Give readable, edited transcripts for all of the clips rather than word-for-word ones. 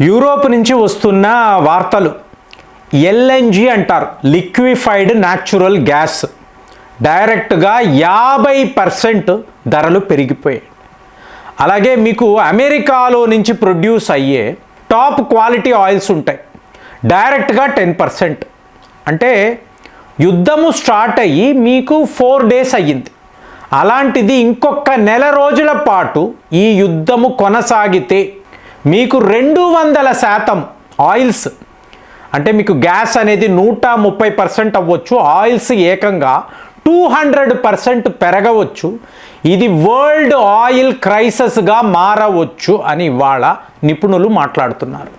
Europe నుంచి వస్తున్న వార్తలు ఎల్ఎన్జి అంటారు, లిక్విఫైడ్ న్యాచురల్ గ్యాస్. డైరెక్ట్గా 50% ధరలు పెరిగిపోయాయి. అలాగే మీకు అమెరికాలో నుంచి ప్రొడ్యూస్ అయ్యే టాప్ క్వాలిటీ ఆయిల్స్ ఉంటాయి, డైరెక్ట్గా 10%. అంటే యుద్ధము స్టార్ట్ అయ్యి మీకు 4 days అయ్యింది. అలాంటిది ఇంకొక నెల రోజుల పాటు ఈ యుద్ధము కొనసాగితే మీకు 200% ఆయిల్స్, అంటే మీకు గ్యాస్ అనేది 130% అవ్వచ్చు, ఆయిల్స్ ఏకంగా 200% పెరగవచ్చు. ఇది వరల్డ్ ఆయిల్ క్రైసిస్గా మారవచ్చు అని ఇవాళ నిపుణులు మాట్లాడుతున్నారు.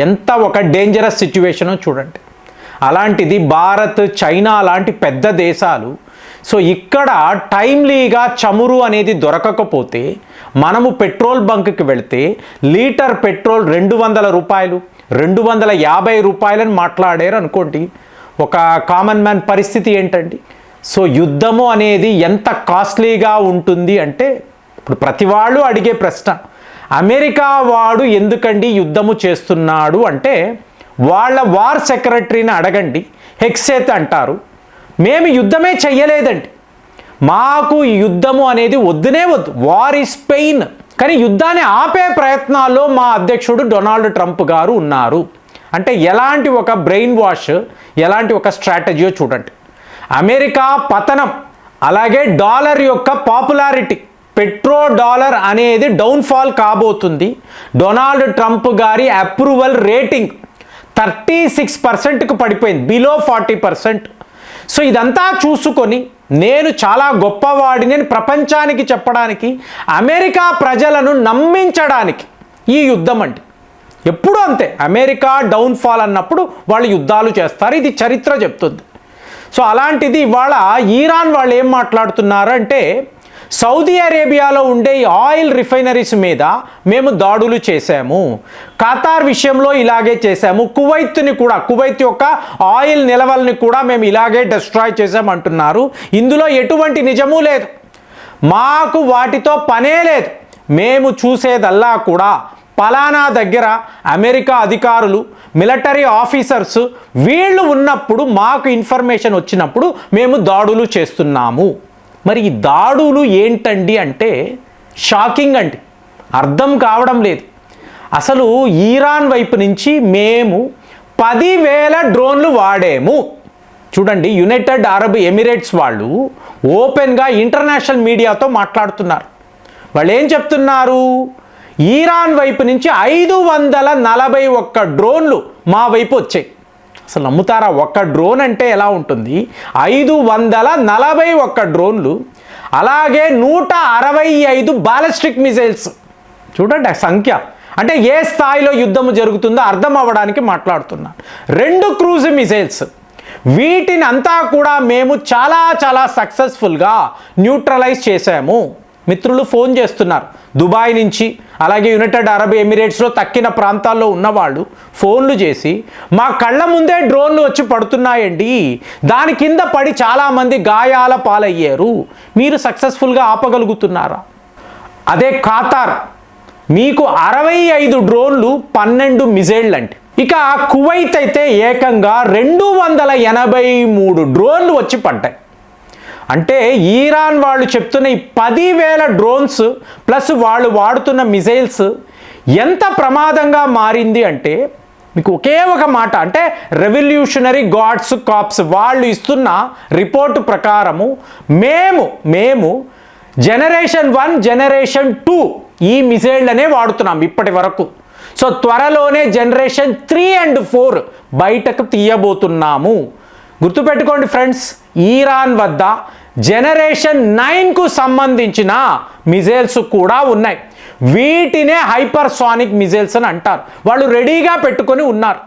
ఎంత ఒక డేంజరస్ సిచ్యువేషనో చూడండి. అలాంటిది భారత్, చైనా లాంటి పెద్ద దేశాలు ఇక్కడ టైమ్లీగా చమురు అనేది దొరకకపోతే మనము పెట్రోల్ బంక్కి వెళితే లీటర్ పెట్రోల్ 200 రూపాయలు, 250 రూపాయలని మాట్లాడారు అనుకోండి. ఒక కామన్ మ్యాన్ పరిస్థితి ఏంటండి? యుద్ధము అనేది ఎంత కాస్ట్లీగా ఉంటుంది అంటే, ఇప్పుడు ప్రతి వాళ్ళు అడిగే ప్రశ్న, అమెరికా వాడు ఎందుకండి యుద్ధము చేస్తున్నాడు అంటే, వాళ్ళ వార్ సెక్రటరీని అడగండి, హెక్సేత్ అంటారు, మేము యుద్ధమే చెయ్యలేదండి, మాకు ఈ యుద్ధము అనేది వద్దునే వద్దు, వార్ ఈజ్ పెయిన్. కానీ యుద్ధాన్ని ఆపే ప్రయత్నాల్లో మా అధ్యక్షుడు డొనాల్డ్ ట్రంప్ గారు ఉన్నారు. అంటే ఎలాంటి ఒక బ్రెయిన్ వాష్, ఎలాంటి ఒక స్ట్రాటజీయో చూడండి. అమెరికా పతనం, అలాగే డాలర్ యొక్క పాపులారిటీ, పెట్రో డాలర్ అనేది డౌన్ఫాల్ కాబోతుంది. డొనాల్డ్ ట్రంప్ గారి అప్రూవల్ రేటింగ్ 36%కు పడిపోయింది, బిలో 40%. ఇదంతా చూసుకొని నేను చాలా గొప్పవాడిని అని ప్రపంచానికి చెప్పడానికి, అమెరికా ప్రజలను నమ్మించడానికి ఈ యుద్ధం అండి. ఎప్పుడూ అంతే, అమెరికా డౌన్ఫాల్ అన్నప్పుడు వాళ్ళు యుద్ధాలు చేస్తారు, ఇది చరిత్ర చెప్తుంది. అలాంటిది ఇవాళ ఇరాన్ వాళ్ళు ఏం మాట్లాడుతున్నారు అంటే, సౌదీ అరేబియాలో ఉండే ఆయిల్ రిఫైనరీస్ మీద మేము దాడులు చేశాము, ఖతార్ విషయంలో ఇలాగే చేశాము, కువైత్ యొక్క ఆయిల్ నిల్వల్ని కూడా మేము ఇలాగే డిస్ట్రాయ్ చేశామంటున్నారు. ఇందులో ఎటువంటి నిజమూ లేదు, మాకు వాటితో పనే లేదు. మేము చూసేదల్లా కూడా పలానా దగ్గర అమెరికా అధికారులు, మిలిటరీ ఆఫీసర్స్ వీళ్ళు ఉన్నప్పుడు, మాకు ఇన్ఫర్మేషన్ వచ్చినప్పుడు మేము దాడులు చేస్తున్నాము. మరి ఈ దాడులు ఏంటండి అంటే షాకింగ్ అండి, అర్థం కావడం లేదు. అసలు ఇరాన్ వైపు నుంచి మేము 10,000 డ్రోన్లు వాడాము. చూడండి, యునైటెడ్ అరబ్ ఎమిరేట్స్ వాళ్ళు ఓపెన్గా ఇంటర్నేషనల్ మీడియాతో మాట్లాడుతున్నారు. వాళ్ళు ఏం చెప్తున్నారు? ఇరాన్ వైపు నుంచి 541 డ్రోన్లు మా వైపు వచ్చాయి. అసలు నమ్ముతారా? ఒక డ్రోన్ అంటే ఎలా ఉంటుంది? 541 డ్రోన్లు, అలాగే 165 బాలిస్టిక్ మిసైల్స్. చూడండి ఆ సంఖ్య, అంటే ఏ స్థాయిలో యుద్ధం జరుగుతుందో అర్థం అవ్వడానికి మాట్లాడుతున్నా. 2 క్రూజ్ మిసైల్స్, వీటిని అంతా కూడా మేము చాలా సక్సెస్ఫుల్గా న్యూట్రలైజ్ చేశాము. మిత్రులు ఫోన్ చేస్తున్నారు దుబాయ్ నుంచి, అలాగే యునైటెడ్ అరబ్ ఎమిరేట్స్లో తక్కిన ప్రాంతాల్లో ఉన్నవాళ్ళు ఫోన్లు చేసి, మా కళ్ళ ముందే డ్రోన్లు వచ్చి పడుతున్నాయండి, దాని కింద పడి చాలామంది గాయాల పాలయ్యారు, మీరు సక్సెస్ఫుల్గా ఆపగలుగుతున్నారా? అదే ఖతార్, మీకు 65 డ్రోన్లు, 12 మిసైళ్ళు అండి. ఇక కువైత్ అయితే ఏకంగా 283 డ్రోన్లు వచ్చి పడ్డాయి. అంటే ఇరాన్ వాళ్ళు చెప్తున్న ఈ 10,000 డ్రోన్స్ ప్లస్ వాళ్ళు వాడుతున్న మిసైల్స్ ఎంత ప్రమాదంగా మారింది అంటే, మీకు ఒకే ఒక మాట, అంటే రెవల్యూషనరీ గార్డ్స్ కాప్స్ వాళ్ళు ఇస్తున్న రిపోర్టు ప్రకారము మేము జనరేషన్ 1, జనరేషన్ 2 ఈ మిసైళ్ళనే వాడుతున్నాం ఇప్పటి వరకు. త్వరలోనే జనరేషన్ 3 and 4 బయటకు తీయబోతున్నాము. గుర్తుపెట్టుకోండి ఫ్రెండ్స్, ఇరాన్ వద్ద జనరేషన్ 9కు సంబంధించిన మిసైల్స్ కూడా ఉన్నాయి. వీటినే హైపర్సానిక్ మిసైల్స్ అని అంటారు. వాళ్ళు రెడీగా పెట్టుకొని ఉన్నారు.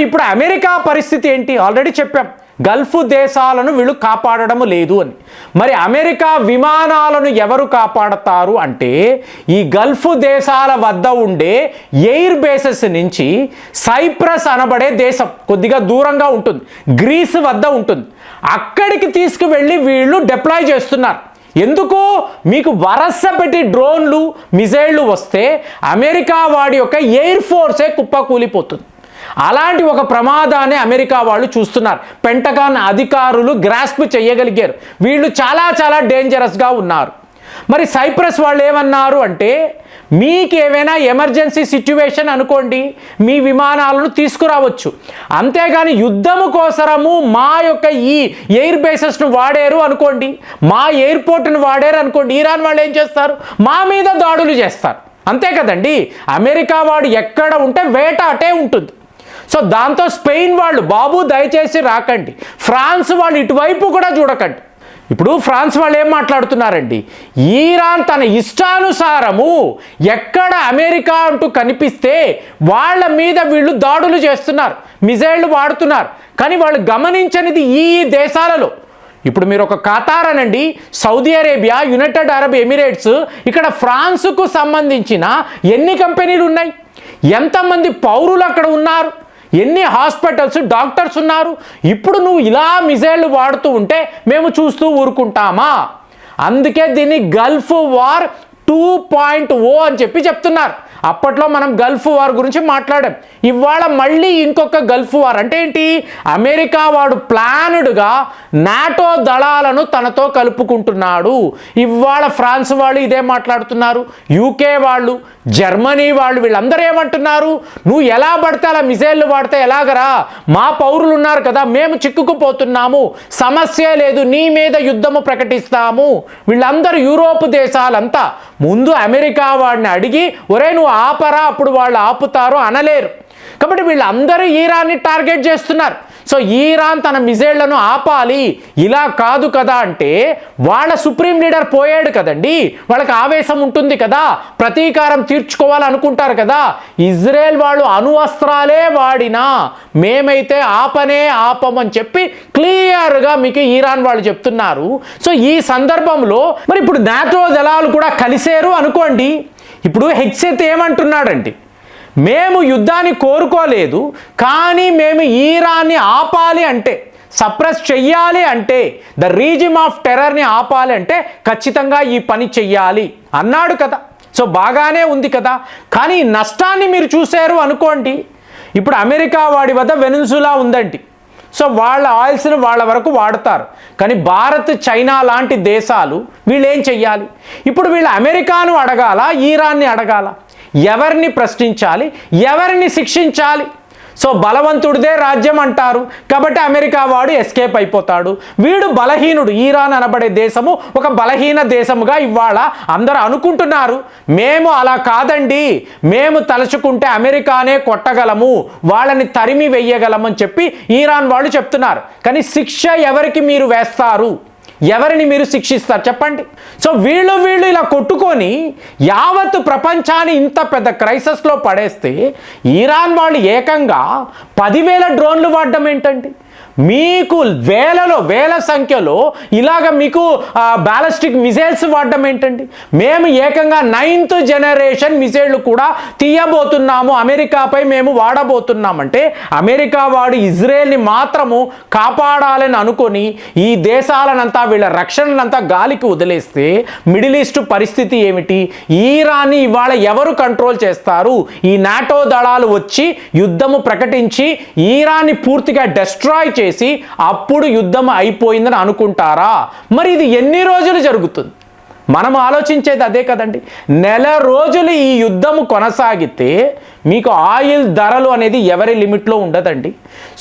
ఇప్పుడు అమెరికా పరిస్థితి ఏంటి? ఆల్రెడీ చెప్పాం, గల్ఫ్ దేశాలను వీళ్ళు కాపాడడం లేదు అని. మరి అమెరికా విమానాలను ఎవరు కాపాడతారు అంటే, ఈ గల్ఫ్ దేశాల వద్ద ఉండే ఎయిర్ బేసెస్ నుంచి సైప్రస్ అనబడే దేశం కొద్దిగా దూరంగా ఉంటుంది, గ్రీస్ వద్ద ఉంటుంది, అక్కడికి తీసుకువెళ్ళి వీళ్ళు డిప్లాయ్ చేస్తున్నారు. ఎందుకు? మీకు వరస పెట్టి డ్రోన్లు మిజైళ్లు వస్తే అమెరికా వాడి యొక్క ఎయిర్ ఫోర్సే కుప్పకూలిపోతుంది. అలాంటి ఒక ప్రమాదాన్ని అమెరికా వాళ్ళు చూస్తున్నారు. పెంటగాన్ అధికారులు గ్రాస్ప్ చేయగలిగారు. వీళ్ళు చాలా చాలా డేంజరస్గా ఉన్నారు. మరి సైప్రస్ వాళ్ళు ఏమన్నారు అంటే, మీకు ఏమైనా ఎమర్జెన్సీ సిచ్యువేషన్ అనుకోండి, మీ విమానాలను తీసుకురావచ్చు, అంతేగాని యుద్ధము కోసరము మా యొక్క ఈ ఎయిర్ బేసెస్ను వాడారు అనుకోండి, మా ఎయిర్పోర్ట్ను వాడారు అనుకోండి, ఇరాన్ వాళ్ళు ఏం చేస్తారు? మా మీద దాడులు చేస్తారు. అంతే కదండి. అమెరికా వాడు ఎక్కడ ఉంటే వేట అటే ఉంటుంది. సో దాంతో స్పెయిన్ వాళ్ళు, బాబు దయచేసి రాకండి, ఫ్రాన్స్ వాళ్ళు ఇటువైపు కూడా చూడకండి. ఇప్పుడు ఫ్రాన్స్ వాళ్ళు ఏం మాట్లాడుతున్నారండి, ఇరాన్ తన ఇష్టానుసారము ఎక్కడ అమెరికా అంటూ కనిపిస్తే వాళ్ళ మీద వీళ్ళు దాడులు చేస్తున్నారు, మిజైళ్లు వాడుతున్నారు. కానీ వాళ్ళు గమనించనిది ఈ దేశాలలో, ఇప్పుడు మీరు ఒక ఖతార్ అనండి, Saudi Arabia, United Arab Emirates, ఇక్కడ ఫ్రాన్స్కు సంబంధించిన ఎన్ని కంపెనీలు ఉన్నాయి, ఎంతమంది పౌరులు అక్కడ ఉన్నారు, ఎన్ని హాస్పిటల్స్, డాక్టర్స్ ఉన్నారు. ఇప్పుడు నువ్వు ఇలా మిజైళ్లు వాడుతూ ఉంటే మేము చూస్తూ ఊరుకుంటామా? అందుకే దీన్ని గల్ఫ్ వార్ 2.0 అని చెప్తున్నారు. అప్పట్లో మనం గల్ఫ్ వార్ గురించి మాట్లాడాం. ఇవాళ మళ్ళీ ఇంకొక గల్ఫ్ వార్. అంటే ఏంటి? అమెరికా వాడు ప్లాన్డ్గా నాటో దళాలను తనతో కలుపుకుంటున్నాడు. ఇవాళ ఫ్రాన్స్ వాళ్ళు ఇదే మాట్లాడుతున్నారు, యూకే వాళ్ళు, జర్మనీ వాళ్ళు, వీళ్ళందరూ ఏమంటున్నారు? నువ్వు ఎలా పడితే అలా మిజైళ్లు వాడితే ఎలాగరా? మా పౌరులు ఉన్నారు కదా, మేము చిక్కుకుపోతున్నాము, సమస్య లేదు, నీ మీద యుద్ధము ప్రకటిస్తాము. వీళ్ళందరూ యూరోప్ దేశాలంతా ముందు అమెరికా వాడిని అడిగి, ఒరే నువ్వు ఆపరా, అప్పుడు వాళ్ళు ఆపుతారు అనలేరు. కాబట్టి వీళ్ళందరూ ఇరాన్ని టార్గెట్ చేస్తున్నారు. సో ఈరాన్ తన మిజైళ్లను ఆపాలి, ఇలా కాదు కదా అంటే వాళ్ళ సుప్రీం లీడర్ పోయాడు కదండి, వాళ్ళకి ఆవేశం ఉంటుంది కదా, ప్రతీకారం తీర్చుకోవాలనుకుంటారు కదా. ఇజ్రాయెల్ వాళ్ళు అణువస్త్రాలే వాడినా మేమైతే ఆపమని చెప్పి క్లియర్గా మీకు ఇరాన్ వాళ్ళు చెప్తున్నారు. సో ఈ సందర్భంలో మరి ఇప్పుడు నాటో దళాలు కూడా కలిసేరు అనుకోండి. ఇప్పుడు హెక్సెత్ ఏమంటున్నాడండి, మేము యుద్ధాన్ని కోరుకోలేదు, కానీ మేము ఇరాన్ని ఆపాలి అంటే, సప్రెస్ చెయ్యాలి అంటే, ద రీజిమ్ ఆఫ్ టెర్రర్ని ఆపాలి అంటే ఖచ్చితంగా ఈ పని చెయ్యాలి అన్నాడు కదా. సో బాగానే ఉంది కదా. కానీ నష్టాన్ని మీరు చూశారు అనుకోండి. ఇప్పుడు అమెరికా వాడి వద్ద వెనిజులా ఉందండి. సో వాళ్ళ ఆయిల్స్ని వాళ్ళ వరకు వాడతారు. కానీ భారత్, చైనా లాంటి దేశాలు వీళ్ళు ఏం చెయ్యాలి? ఇప్పుడు వీళ్ళు అమెరికాను అడగాల, ఇరాన్ని అడగాల? ఎవరిని ప్రశ్నించాలి, ఎవరిని శిక్షించాలి? సో బలవంతుడిదే రాజ్యం అంటారు కాబట్టి అమెరికా వాడు ఎస్కేప్ అయిపోతాడు. వీడు బలహీనుడు. ఇరాన్ అనబడే దేశము ఒక బలహీన దేశముగా ఇవాళ అందరూ అనుకుంటున్నారు. మేము అలా కాదండి, మేము తలుచుకుంటే అమెరికానే కొట్టగలము, వాళ్ళని తరిమి వెయ్యగలమని చెప్పి ఇరాన్ వాళ్ళు చెప్తున్నారు. కానీ శిక్ష ఎవరికి మీరు వేస్తారు? ఎవరిని మీరు శిక్షిస్తారు చెప్పండి? సో వీళ్ళు ఇలా కొట్టుకొని యావత్ ప్రపంచాన్ని ఇంత పెద్ద క్రైసిస్లో పడేస్తే ఇరాన్ వాళ్ళు ఏకంగా 10,000 డ్రోన్లు వాడడం ఏంటండి? మీకు వేల సంఖ్యలో ఇలాగ మీకు బ్యాలిస్టిక్ మిజైల్స్ వాడడం ఏంటండి? మేము ఏకంగా 9th జనరేషన్ మిజైళ్లు కూడా తీయబోతున్నాము, అమెరికాపై మేము వాడబోతున్నామంటే అమెరికా వాడు ఇజ్రాయెల్ని మాత్రము కాపాడాలని అనుకొని ఈ దేశాలనంతా, వీళ్ళ రక్షణనంతా గాలికి వదిలేస్తే మిడిల్ ఈస్ట్ పరిస్థితి ఏమిటి? ఇరాన్ని ఇవాళ ఎవరు కంట్రోల్ చేస్తారు? ఈ నాటో దళాలు వచ్చి యుద్ధము ప్రకటించి ఇరాన్ని పూర్తిగా డెస్ట్రాయ్ చేసి అప్పుడు యుద్ధం అయిపోయిందని అనుకుంటారా? మరి ఇది ఎన్ని రోజులు జరుగుతుంది? మనం ఆలోచించేది అదే కదండి. నెల రోజులు ఈ యుద్ధము కొనసాగితే మీకు ఆయిల్ ధరలు అనేది ఎవరి లిమిట్లో ఉండదండి.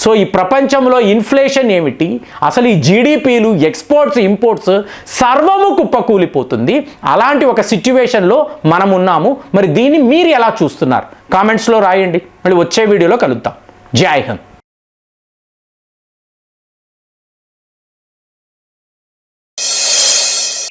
సో ఈ ప్రపంచంలో ఇన్ఫ్లేషన్ ఏమిటి, అసలు ఈ జీడిపీలు, ఎక్స్పోర్ట్స్, ఇంపోర్ట్స్ సర్వము కుప్పకూలిపోతుంది. అలాంటి ఒక సిచ్యువేషన్లో మనం ఉన్నాము. మరి దీన్ని మీరు ఎలా చూస్తున్నారు? కామెంట్స్లో రాయండి. మళ్ళీ వచ్చే వీడియోలో కలుద్దాం. జై హింద్.